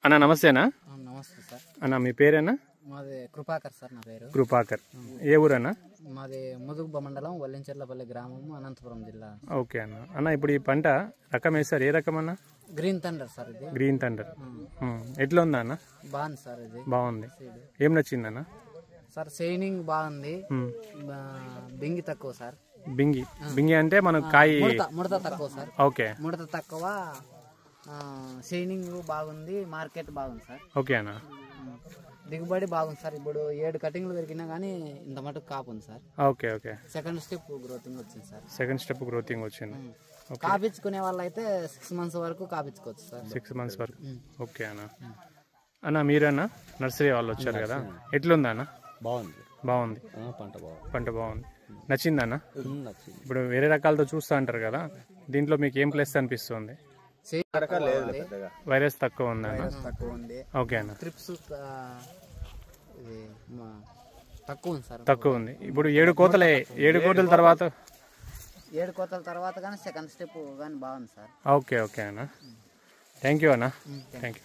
అన్న నమస్తేనా? నమస్తే సార్. అన్న మీ పేరేనా? మాది కృపాకర్ సార్. నా పేరు కృపాకర్. ఏ ఊరన్నా? మాది ముదుగుబ్బ మండలం వల్లించెర్లపల్లి గ్రామం, అనంతపురం జిల్లా. ఓకే అన్న. అన్న ఇప్పుడు ఈ పంట రకం వేస్తారు, ఏ రకం అన్న? Green thunder sir. ఇది గ్రీన్ థండర్. ఎట్లా ఉందా అన్న? బాగుంది సార్. ఇది బాగుంది. ఏం నచ్చిందన్న? సార్ షైనింగ్ బాగుంది, బింగి తక్కువ సార్. బింగి బింగి అంటే మనం కాయ ముడత తక్కువ సార్. ఓకే, ముడత తక్కువ, షైనింగ్ బాగుంది, మార్కెట్ బాగుంది సార్. ఓకే అన్న. దిగుబడి బాగుంది సార్. ఇప్పుడు 7 కటింగ్లు దొరికినా కానీ ఇంత మటుకు కాపు ఉంది sir. Okay okay. Second step గ్రోతింగ్ వచ్చింది సార్. సెకండ్ స్టెప్ గ్రోతింగ్ వచ్చింది. కాపించుకునే వాళ్ళు అయితే 6 months వరకు కాపించుకోవచ్చు సార్. 6 months వరకు. ఓకే అన్న. అన్న మీరన్నా నర్సరీ వాళ్ళు వచ్చారు కదా, ఎట్లుందా అన్న? బాగుంది. బాగుంది. పంట బాగుంది. నచ్చిందా అన్న? నచ్చింది. ఇప్పుడు వేరే రకాలతో చూస్తా అంటారు కదా, దీంట్లో మీకు ఏం ప్లస్ అనిపిస్తుంది? వైరస్ తక్కువ ఉందా అన్న? ఓకే అన్న. ట్రిప్స్ తక్కువ ఉంది సార్. తక్కువ ఉంది. ఇప్పుడు 7 కోతల తర్వాత 7 కోతల తర్వాత కానీ సెకండ్ స్టెప్ కానీ బాగుంది సార్. ఓకే ఓకే అన్న. థ్యాంక్ యూ అన్న. Thank you.